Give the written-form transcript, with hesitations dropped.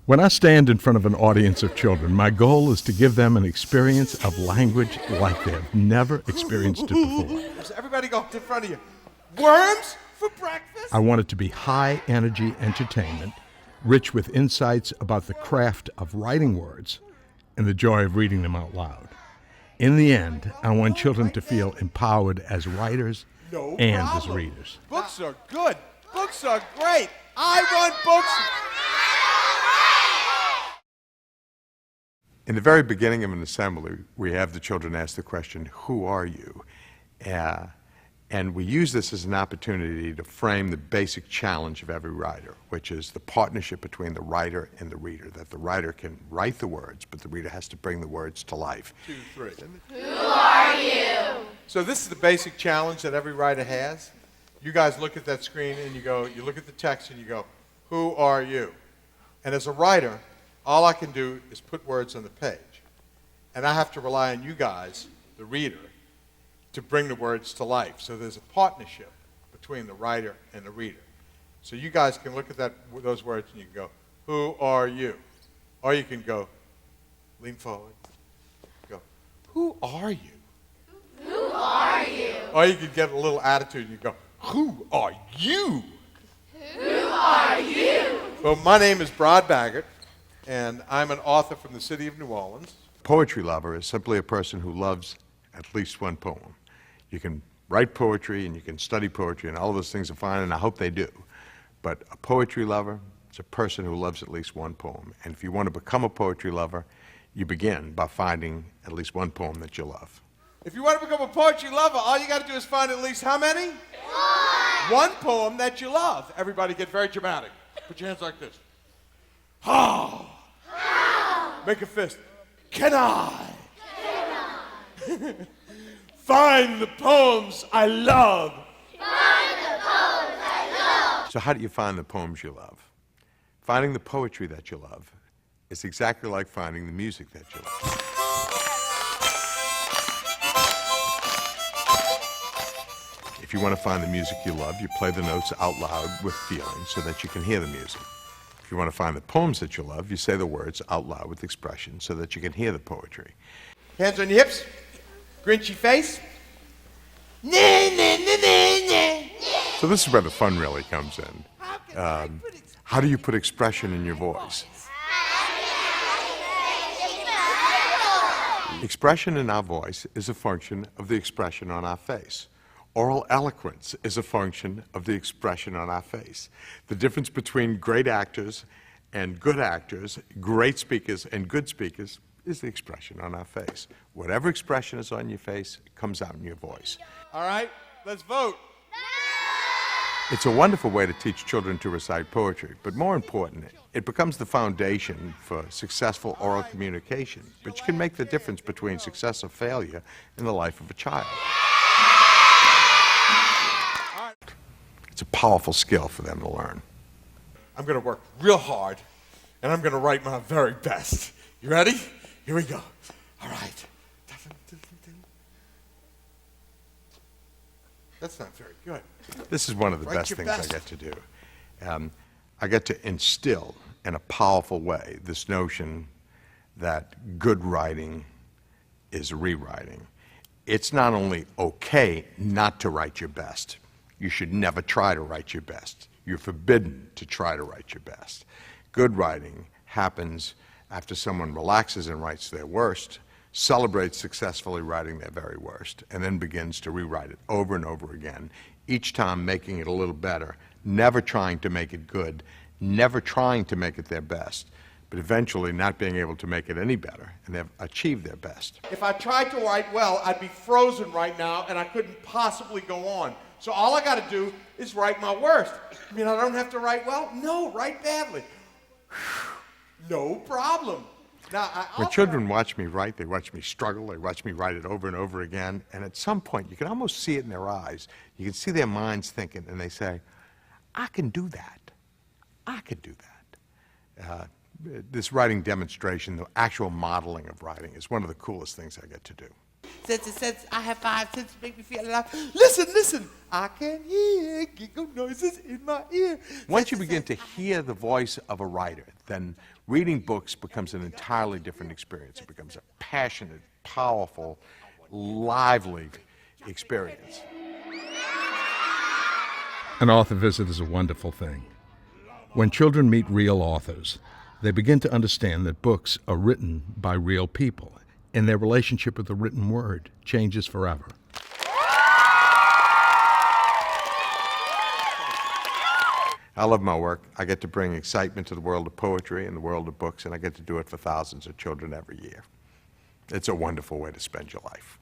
When I stand in front of an audience of children, my goal is to give them an experience of language like they've never experienced it before. So everybody go in front of you. Worms for breakfast? I want it to be high-energy entertainment, rich with insights about the craft of writing words and the joy of reading them out loud. In the end, I want children to feel empowered as writers and as readers. Books are good. Books are great. I want books. In the very beginning of an assembly, we have the children ask the question, who are you? And we use this as an opportunity to frame the basic challenge of every writer, which is the partnership between the writer and the reader, that the writer can write the words, but the reader has to bring the words to life. 2, 3. Who are you? So this is the basic challenge that every writer has. You guys look at that screen and you look at the text and you go, who are you? And as a writer, all I can do is put words on the page. And I have to rely on you guys, the reader, to bring the words to life. So there's a partnership between the writer and the reader. So you guys can look at those words and you can go, who are you? Or you can go, lean forward, go, who are you? Who are you? Or you can get a little attitude and you go, who are you? Who are you? Well, my name is Bagert, and I'm an author from the city of New Orleans. Poetry lover is simply a person who loves at least one poem. You can write poetry and you can study poetry and all of those things are fine, and I hope they do. But a poetry lover is a person who loves at least one poem. And if you want to become a poetry lover, you begin by finding at least one poem that you love. If you want to become a poetry lover, all you got to do is find at least how many? One poem that you love. Everybody get very dramatic. Put your hands like this. How? Make a fist. Can I? Find the poems I love. Find the poems I love. So how do you find the poems you love? Finding the poetry that you love is exactly like finding the music that you love. If you want to find the music you love, you play the notes out loud with feeling so that you can hear the music. If you want to find the poems that you love, you say the words out loud with expression so that you can hear the poetry. Hands on your hips. Grinchy face. So this is where the fun really comes in. How do you put expression in your voice? Expression in our voice is a function of the expression on our face. Oral eloquence is a function of the expression on our face. The difference between great actors and good actors, great speakers and good speakers, is the expression on our face. Whatever expression is on your face comes out in your voice. All right, let's vote. It's a wonderful way to teach children to recite poetry, but more important, it becomes the foundation for successful oral communication, which can make the difference between success or failure in the life of a child. It's a powerful skill for them to learn. I'm going to work real hard, and I'm going to write my very best. You ready? Here we go. All right. That's not very good. This is one of the best things I get to do. I get to instill in a powerful way this notion that good writing is rewriting. It's not only okay not to write your best. You should never try to write your best. You're forbidden to try to write your best. Good writing happens after someone relaxes and writes their worst, celebrates successfully writing their very worst, and then begins to rewrite it over and over again, each time making it a little better, never trying to make it good, never trying to make it their best, but eventually not being able to make it any better, and they've achieved their best. If I tried to write well, I'd be frozen right now, and I couldn't possibly go on. So all I got to do is write my worst. I mean, I don't have to write well? No, write badly. No problem. Now, when children watch me write, they watch me struggle, they watch me write it over and over again, and at some point, you can almost see it in their eyes. You can see their minds thinking, and they say, I can do that. I could do that. This writing demonstration, the actual modeling of writing, is one of the coolest things I get to do. Sense, I have 5 senses to make me feel alive. Listen, I can hear giggle noises in my ear. Once you begin to hear the voice of a writer, then reading books becomes an entirely different experience. It becomes a passionate, powerful, lively experience. An author visit is a wonderful thing. When children meet real authors, they begin to understand that books are written by real people, and their relationship with the written word changes forever. I love my work. I get to bring excitement to the world of poetry and the world of books, and I get to do it for thousands of children every year. It's a wonderful way to spend your life.